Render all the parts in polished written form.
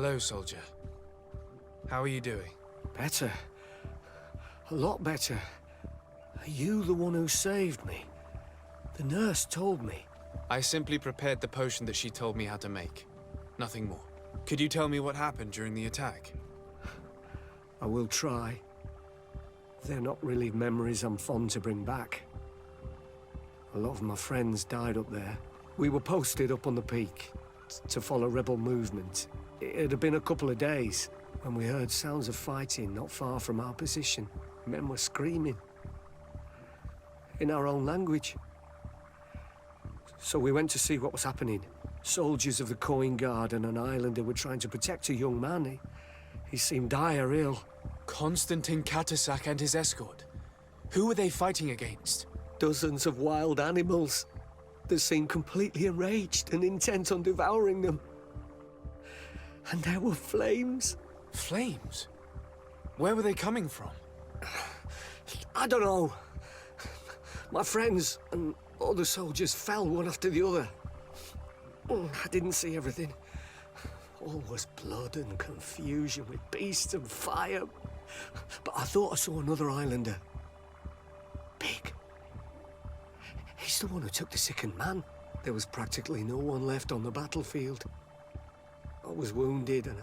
Hello, soldier. How are you doing? Better. A lot better. Are you the one who saved me? The nurse told me. I simply prepared the potion that she told me how to make. Nothing more. Could you tell me what happened during the attack? I will try. They're not really memories I'm fond to bring back. A lot of my friends died up there. We were posted up on the peak to follow rebel movement. It had been a couple of days when we heard sounds of fighting not far from our position. Men were screaming. In our own language. So we went to see what was happening. Soldiers of the Coin Guard and an islander were trying to protect a young man. He seemed dire ill. Konstantin Katasak and his escort. Who were they fighting against? Dozens of wild animals. They seemed completely enraged and intent on devouring them. And there were flames. Flames? Where were they coming from? I don't know. My friends and other soldiers fell one after the other. I didn't see everything. All was blood and confusion with beasts and fire. But I thought I saw another islander. Big. He's the one who took the sickened man. There was practically no one left on the battlefield. I was wounded and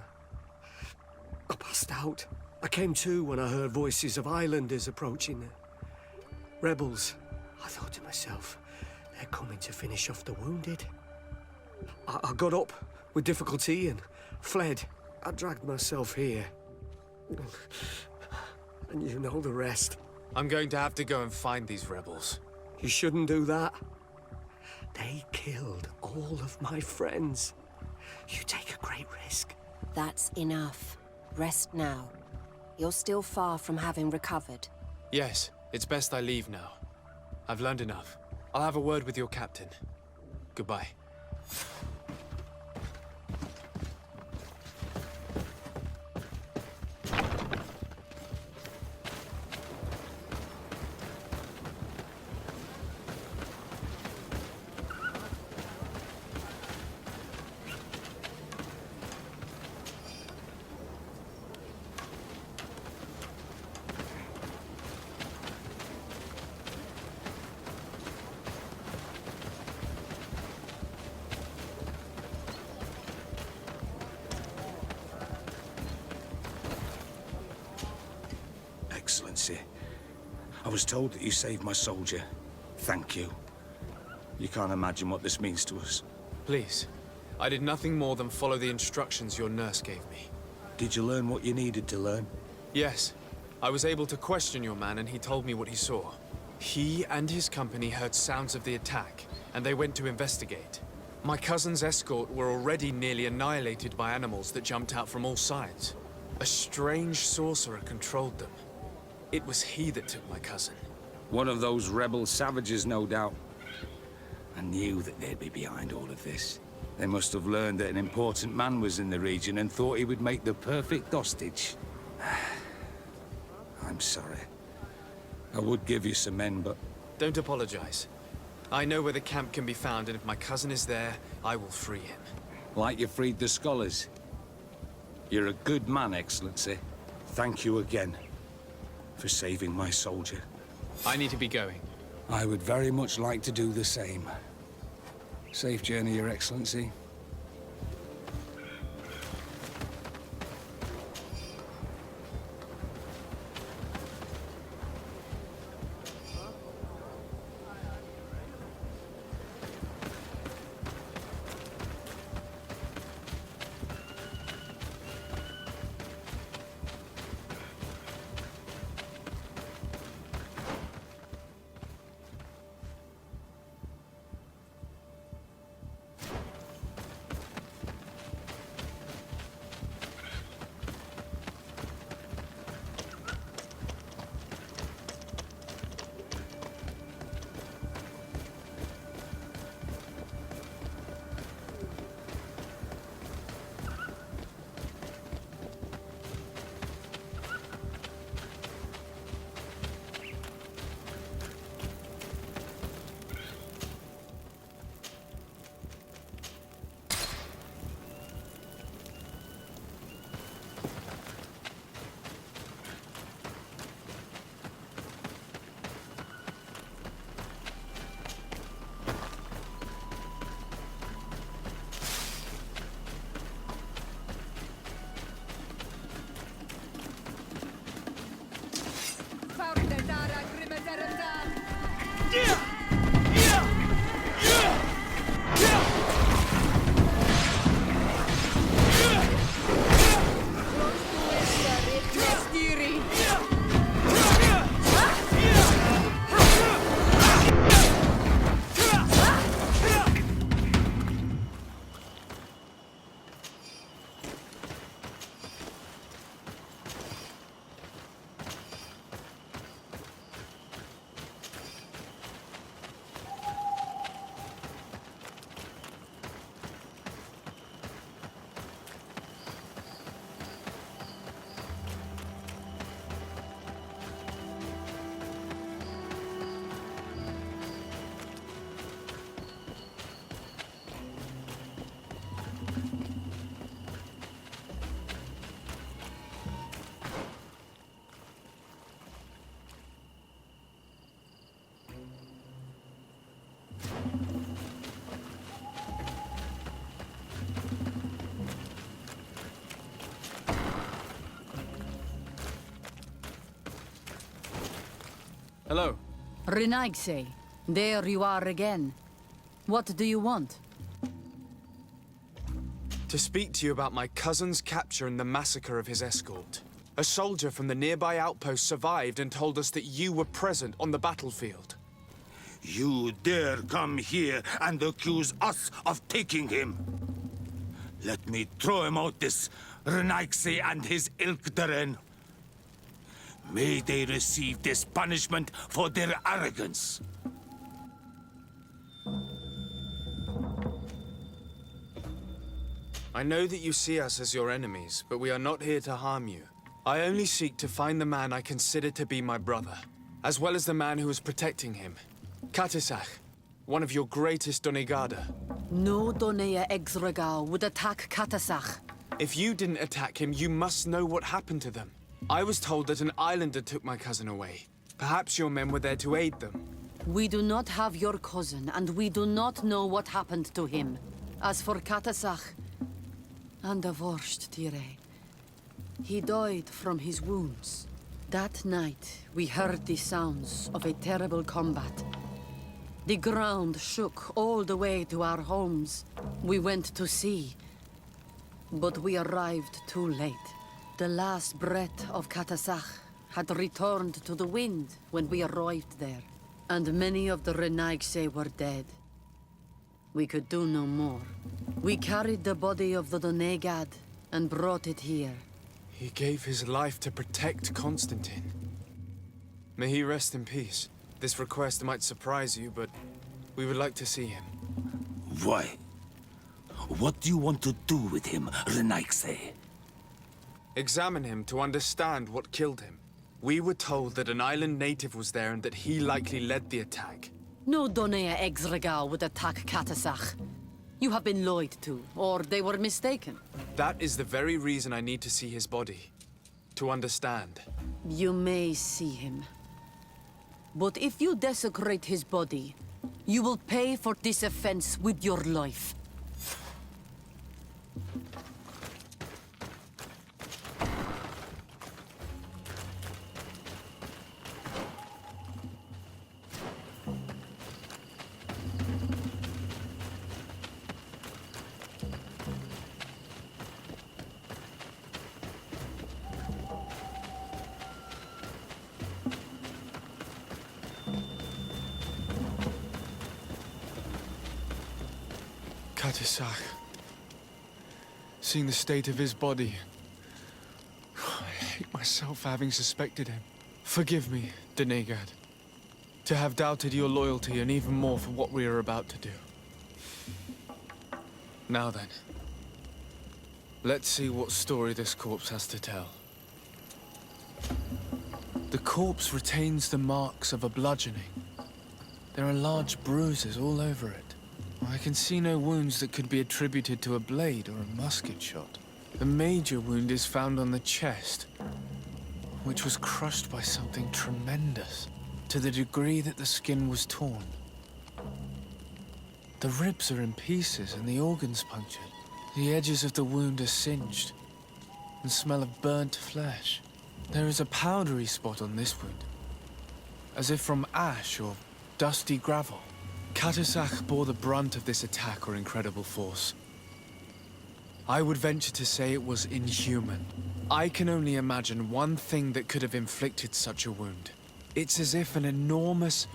I passed out. I came to when I heard voices of islanders approaching. Rebels. I thought to myself, they're coming to finish off the wounded. I got up with difficulty and fled. I dragged myself here. And you know the rest. I'm going to have to go and find these rebels. You shouldn't do that. They killed all of my friends. You take a great risk. That's enough. Rest now. You're still far from having recovered. Yes, it's best I leave now. I've learned enough. I'll have a word with your captain. Goodbye. Excellency, I was told that you saved my soldier. Thank you. You can't imagine what this means to us. Please. I did nothing more than follow the instructions your nurse gave me. Did you learn what you needed to learn? Yes. I was able to question your man and he told me what he saw. He and his company heard sounds of the attack, and they went to investigate. My cousin's escort were already nearly annihilated by animals that jumped out from all sides. A strange sorcerer controlled them. It was he that took my cousin. One of those rebel savages, no doubt. I knew that they'd be behind all of this. They must have learned that an important man was in the region and thought he would make the perfect hostage. I'm sorry. I would give you some men, but... Don't apologize. I know where the camp can be found, and if my cousin is there, I will free him. Like you freed the scholars. You're a good man, Excellency. Thank you again for saving my soldier. I need to be going. I would very much like to do the same. Safe journey, Your Excellency. Hello. Renai, there you are again. What do you want? To speak to you about my cousin's capture and the massacre of his escort. A soldier from the nearby outpost survived and told us that you were present on the battlefield. You dare come here and accuse us of taking him? Let me throw him out this Renai and his Ilkdaren. May they receive this punishment for their arrogance. I know that you see us as your enemies, but we are not here to harm you. I only seek to find the man I consider to be my brother, as well as the man who was protecting him. Katisach, one of your greatest Donegada. No Donea Exregal would attack Katasach. If you didn't attack him, you must know what happened to them. I was told that an islander took my cousin away. Perhaps your men were there to aid them. We do not have your cousin, and we do not know what happened to him. As for Katasach, and the worst, Tire, he died from his wounds. That night, we heard the sounds of a terrible combat. The ground shook all the way to our homes. We went to see, but we arrived too late. The last breath of Katasach had returned to the wind when we arrived there, and many of the Renai were dead. We could do no more. We carried the body of the Donegad and brought it here. He gave his life to protect Constantine. May he rest in peace. This request might surprise you, but we would like to see him. Why? What do you want to do with him, Renai? Examine him to understand what killed him. We were told that an island native was there and that he likely led the attack. No Donea Exregal would attack Katasach. You have been lied to, or they were mistaken. That is the very reason I need to see his body. To understand. You may see him. But if you desecrate his body, you will pay for this offense with your life. Katisach. Seeing the state of his body, I hate myself for having suspected him. Forgive me, Donegad, to have doubted your loyalty and even more for what we are about to do. Now then, let's see what story this corpse has to tell. The corpse retains the marks of a bludgeoning. There are large bruises all over it. I can see no wounds that could be attributed to a blade or a musket shot. The major wound is found on the chest, which was crushed by something tremendous, to the degree that the skin was torn. The ribs are in pieces and the organs punctured. The edges of the wound are singed and smell of burnt flesh. There is a powdery spot on this wound, as if from ash or dusty gravel. Katasach bore the brunt of this attack or incredible force. I would venture to say it was inhuman. I can only imagine one thing that could have inflicted such a wound. It's as if an enormous,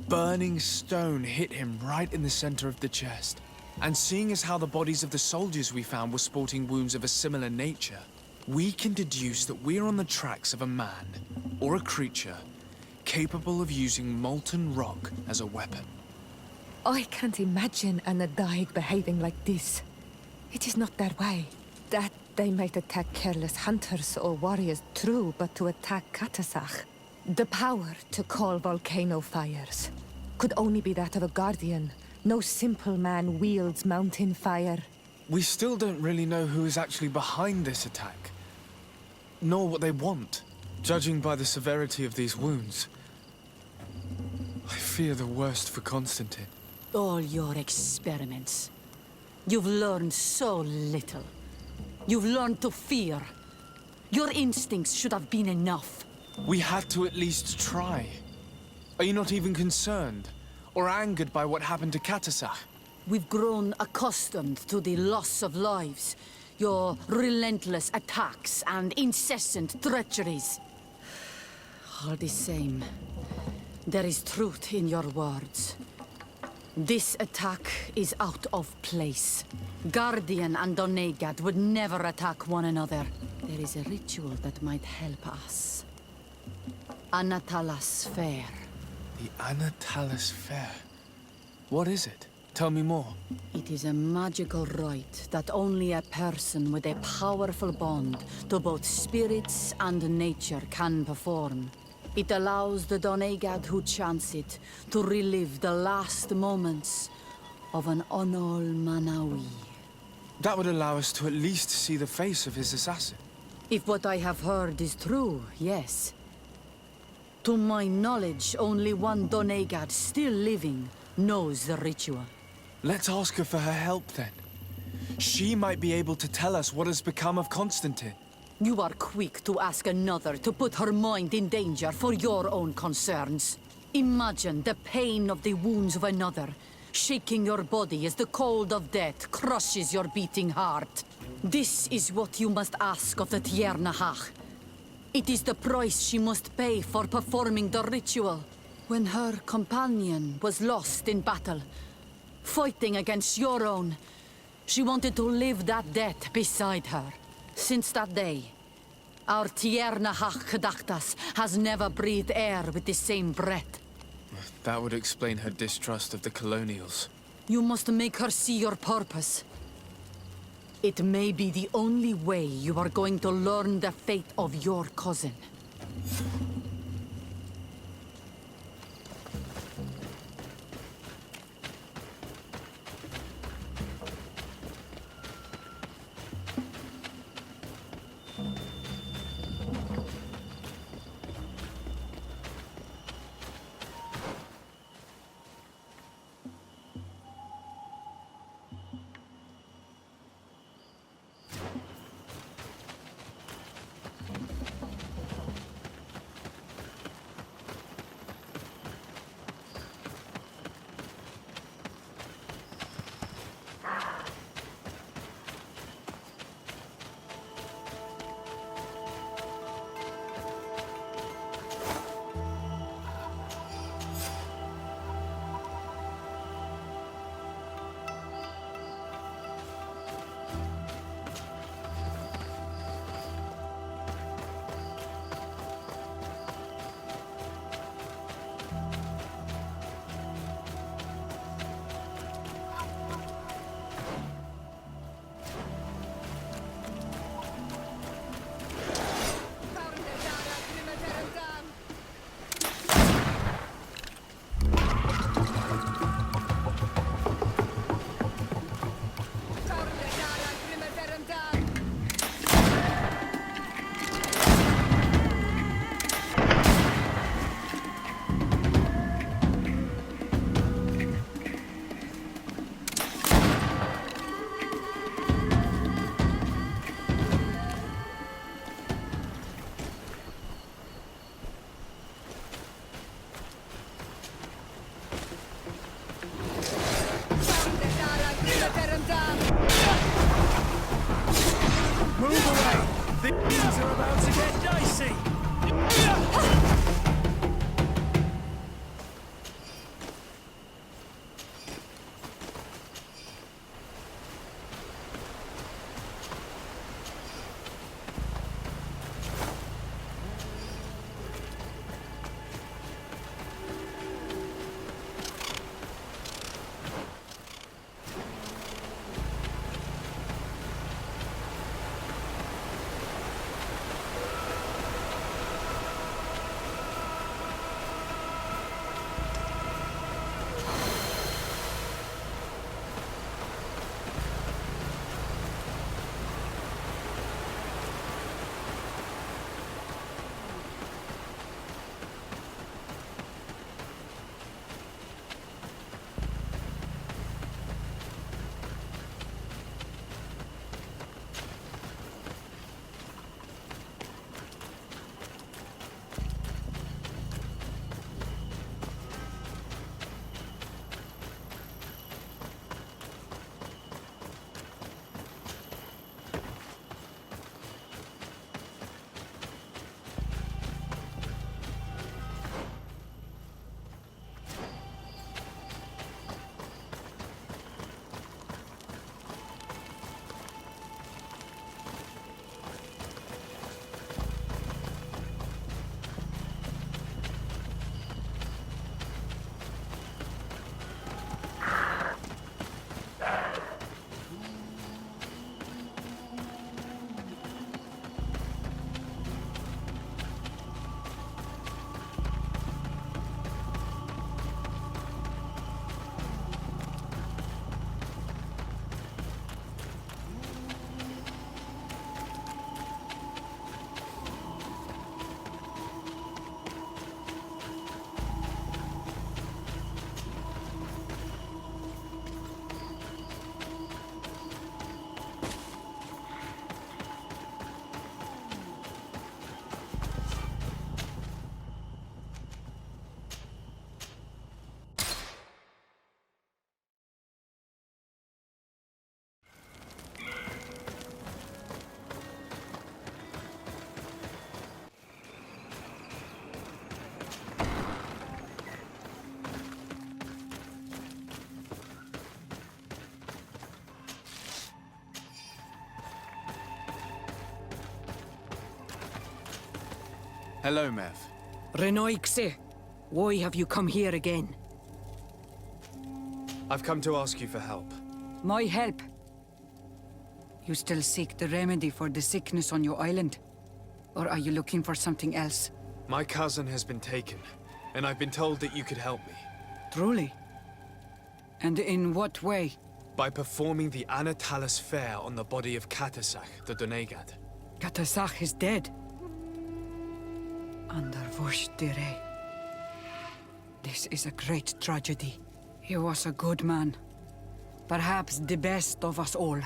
burning stone hit him right in the center of the chest. And seeing as how the bodies of the soldiers we found were sporting wounds of a similar nature, we can deduce that we're on the tracks of a man, or a creature, capable of using molten rock as a weapon. I can't imagine an Adaig behaving like this. It is not their way. That they might attack careless hunters or warriors, true, but to attack Katasach, the power to call volcano fires, could only be that of a guardian. No simple man wields mountain fire. We still don't really know who is actually behind this attack, nor what they want. Judging by the severity of these wounds, I fear the worst for Constantine. All your experiments. You've learned so little. You've learned to fear. Your instincts should have been enough. We had to at least try. Are you not even concerned or angered by what happened to Katasach? We've grown accustomed to the loss of lives, your relentless attacks and incessant treacheries. All the same, there is truth in your words. This attack is out of place. Guardian and Donegad would never attack one another. There is a ritual that might help us. Anatalas Fair. The Anatalis Fair. What is it? Tell me more. It is a magical rite that only a person with a powerful bond to both spirits and nature can perform. It allows the Donegad who chants it to relive the last moments of an Onol Manawi. That would allow us to at least see the face of his assassin. If what I have heard is true, yes. To my knowledge, only one Donegad still living knows the ritual. Let's ask her for her help then. She might be able to tell us what has become of Constantine. You are quick to ask another to put her mind in danger for your own concerns. Imagine the pain of the wounds of another, shaking your body as the cold of death crushes your beating heart. This is what you must ask of the Tiernahach. It is the price she must pay for performing the ritual. When her companion was lost in battle, fighting against your own, she wanted to live that death beside her. Since that day, our Tiernahach Gedachtas has never breathed air with the same breath. That would explain her distrust of the colonials. You must make her see your purpose. It may be the only way you are going to learn the fate of your cousin. Hello, Mev. Renai, why have you come here again? I've come to ask you for help. My help? You still seek the remedy for the sickness on your island? Or are you looking for something else? My cousin has been taken, and I've been told that you could help me. Truly? And in what way? By performing the Anatalis fair on the body of Katasach, the Donegad. Katasach is dead. Under Voshtire. This is a great tragedy. He was a good man. Perhaps the best of us all.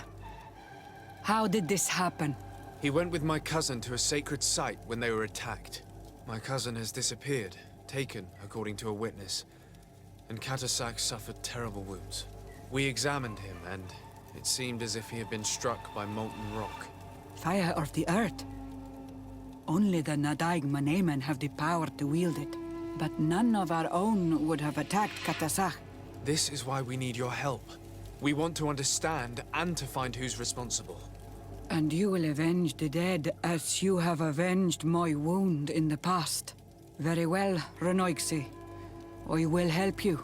How did this happen? He went with my cousin to a sacred site when they were attacked. My cousin has disappeared, taken, according to a witness. And Katasach suffered terrible wounds. We examined him, and it seemed as if he had been struck by molten rock. Fire of the earth. Only the Nadaig Manemen have the power to wield it. But none of our own would have attacked Katasach. This is why we need your help. We want to understand and to find who's responsible. And you will avenge the dead as you have avenged my wound in the past. Very well, Renai. I will help you.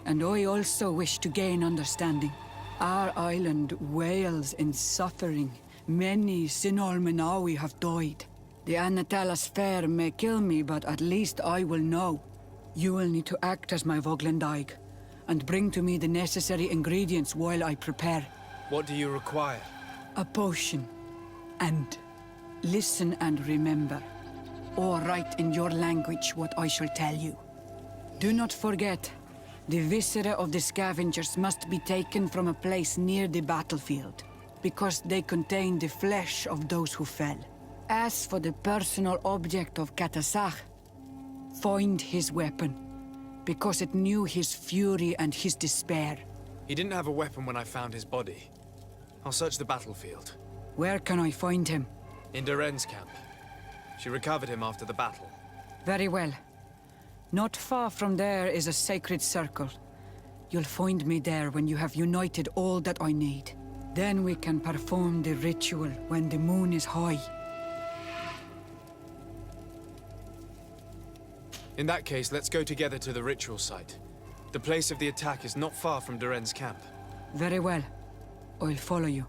And I also wish to gain understanding. Our island wails in suffering. Many Sinol Menawi have died. The Anatalas fair may kill me, but at least I will know. You will need to act as my Voglendaig, and bring to me the necessary ingredients while I prepare. What do you require? A potion. And listen and remember, or write in your language what I shall tell you. Do not forget, the viscera of the scavengers must be taken from a place near the battlefield, because they contain the flesh of those who fell. As for the personal object of Katasach, find his weapon, because it knew his fury and his despair. He didn't have a weapon when I found his body. I'll search the battlefield. Where can I find him? In Doren's camp. She recovered him after the battle. Very well. Not far from there is a sacred circle. You'll find me there when you have united all that I need. Then we can perform the ritual when the moon is high. In that case, let's go together to the ritual site. The place of the attack is not far from Doren's camp. Very well. I'll follow you.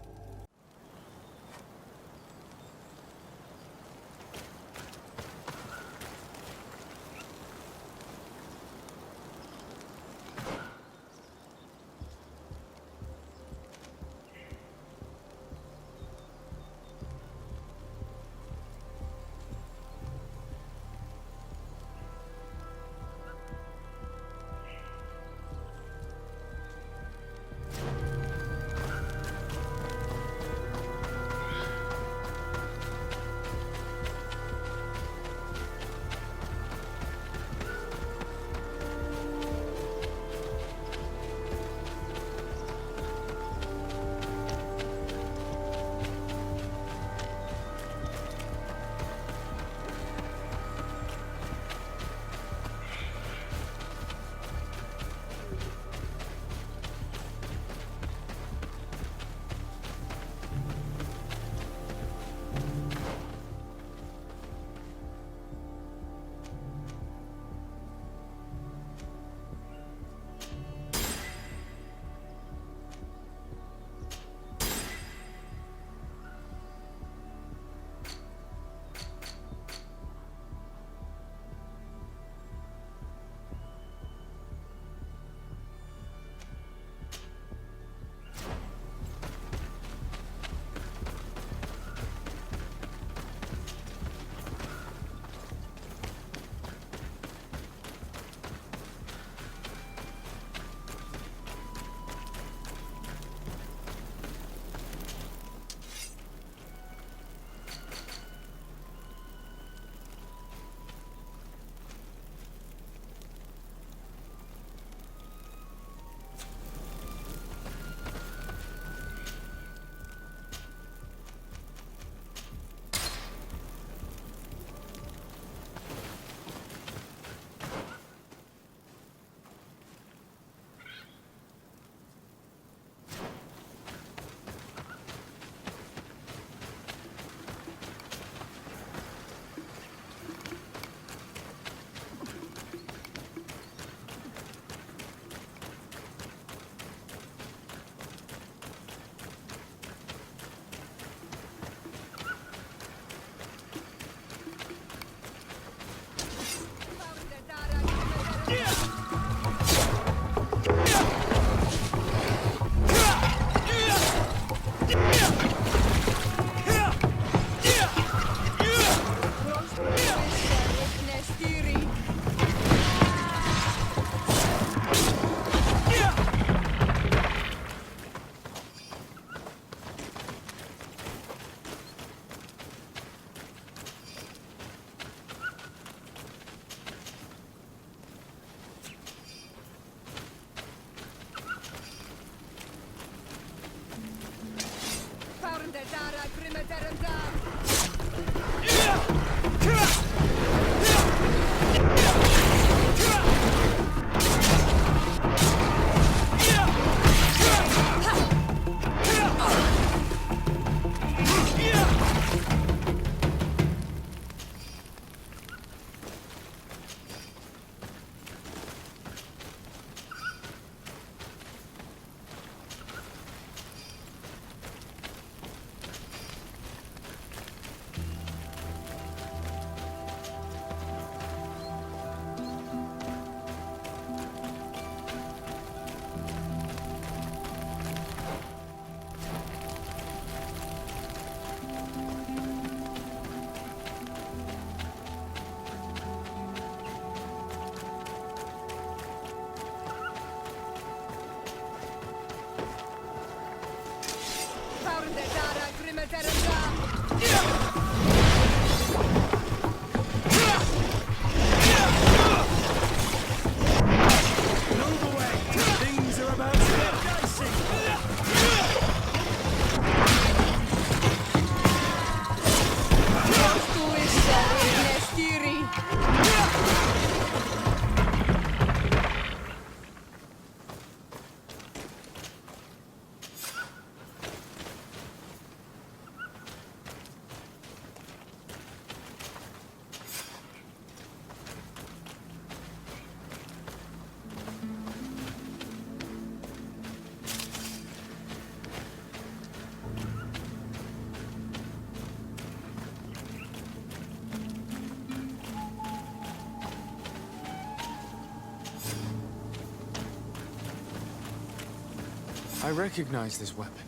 recognize this weapon.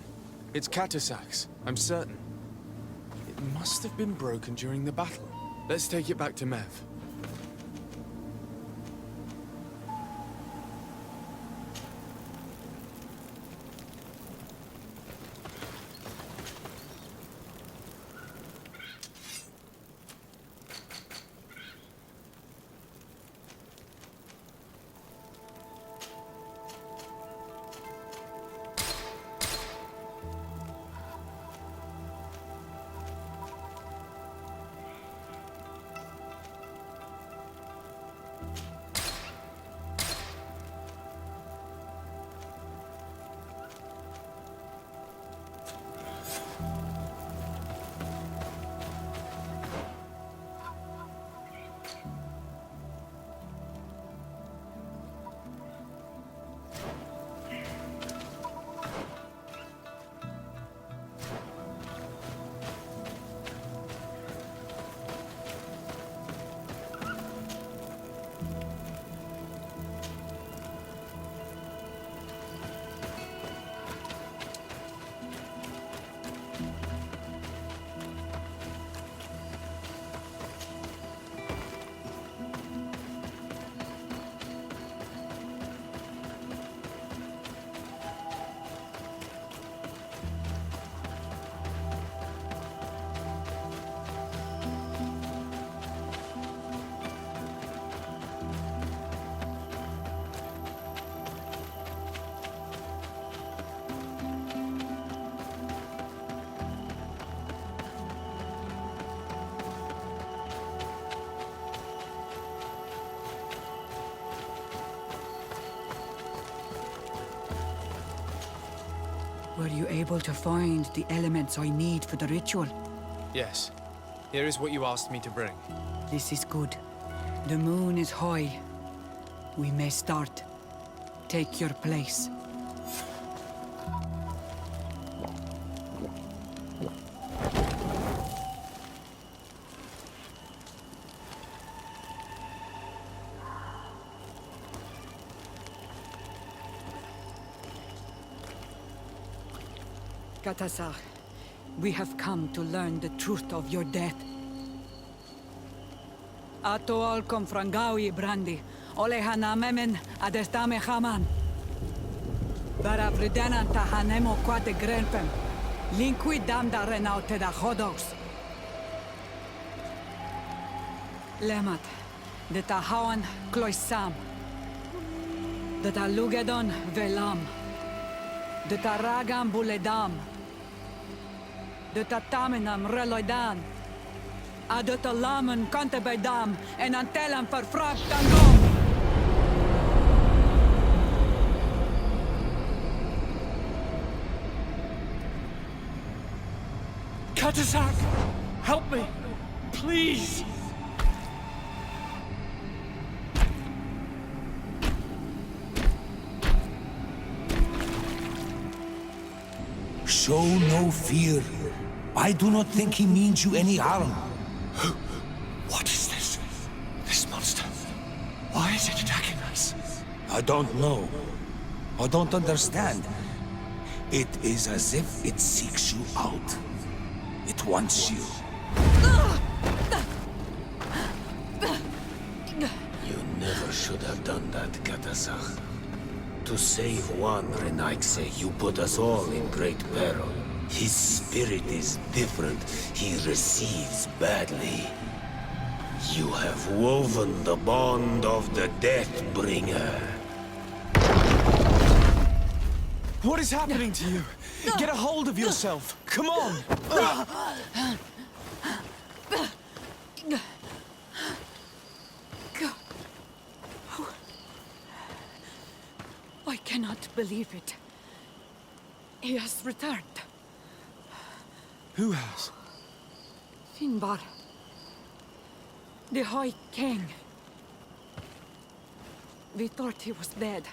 It's Katasak's, I'm certain. It must have been broken during the battle. Let's take it back to Mev. Were you able to find the elements I need for the ritual? Yes. Here is what you asked me to bring. This is good. The moon is high. We may start. Take your place. Katasar, we have come to learn the truth of your death. Ato al confrangawi brandi, ole hanamemen adestame haman. Bara vridenan ta hanemo quate grenpem, linkui damda renau te da hodos. Lemat, de ta hawan kloisam, de ta lugedon velam, de ta ragam buledam, de ta tamenam reloidan, a de ta lamen kante bij dam en aan tellen vervraagd dan gom. Katasak! Help me! Please! Show no fear. I do not think he means you any harm. What is this? This monster? Why is it attacking us? I don't know. I don't understand. It is as if it seeks you out. It wants you. You never should have done that, Katasach. To save one, Renai, you put us all in great peril. His spirit is different. He receives badly. You have woven the bond of the Deathbringer. What is happening to you? Get a hold of yourself! Come on! I cannot believe it. He has returned. Who has? Finbar. The High King. We thought he was dead.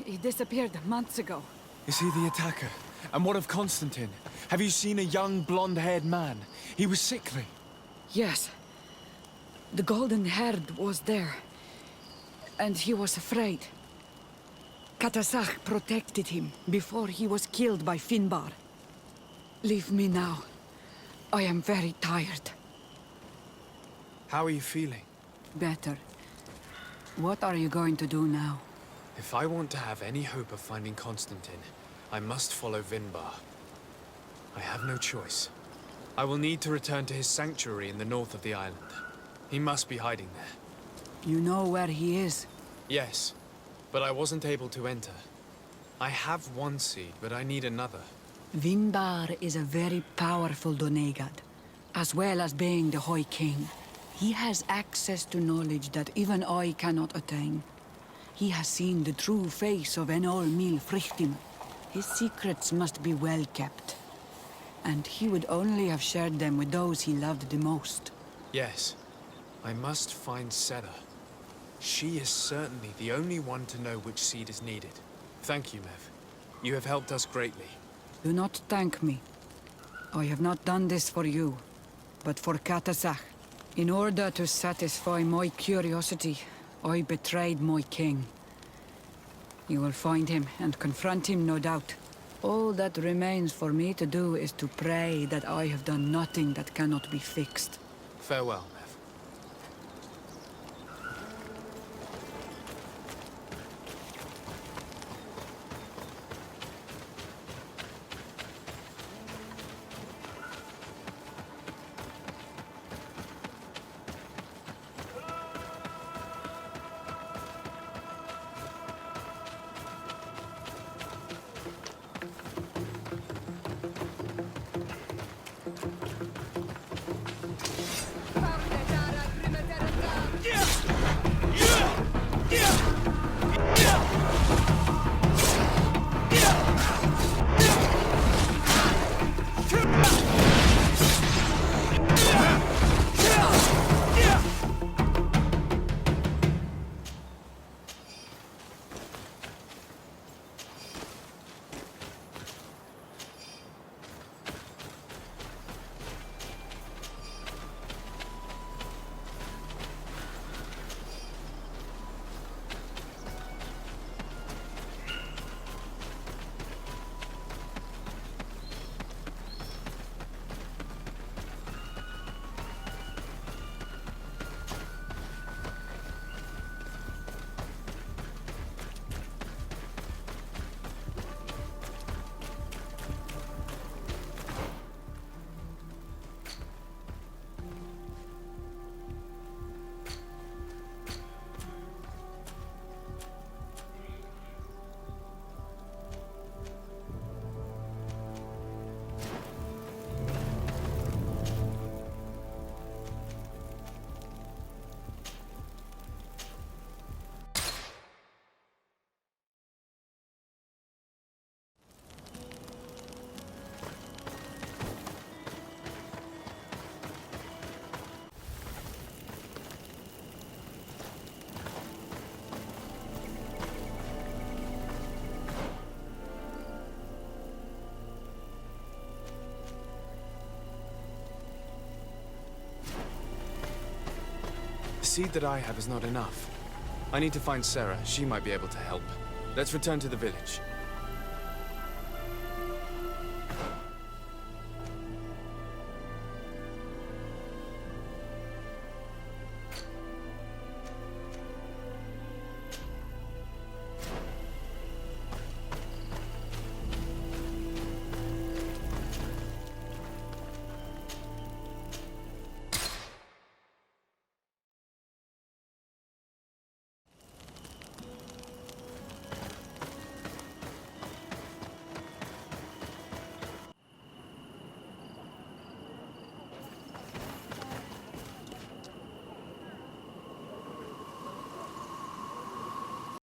He disappeared months ago. Is he the attacker? And what of Constantine? Have you seen a young, blonde-haired man? He was sickly. Yes. The golden-haired was there. And he was afraid. Katasach protected him before he was killed by Finbar. Leave me now. I am very tired. How are you feeling? Better. What are you going to do now? If I want to have any hope of finding Constantine, I must follow Vinbar. I have no choice. I will need to return to his sanctuary in the north of the island. He must be hiding there. You know where he is? Yes, but I wasn't able to enter. I have one seed, but I need another. Vinbar is a very powerful Donegad, as well as being the High King. He has access to knowledge that even I cannot attain. He has seen the true face of Enol Mil Frichtim. His secrets must be well kept. And he would only have shared them with those he loved the most. Yes, I must find Sarah. She is certainly the only one to know which seed is needed. Thank you, Mev. You have helped us greatly. Do not thank me. I have not done this for you, but for Katasach. In order to satisfy my curiosity, I betrayed my king. You will find him and confront him, no doubt. All that remains for me to do is to pray that I have done nothing that cannot be fixed. Farewell, Mev. The seed that I have is not enough. I need to find Sarah. She might be able to help. Let's return to the village.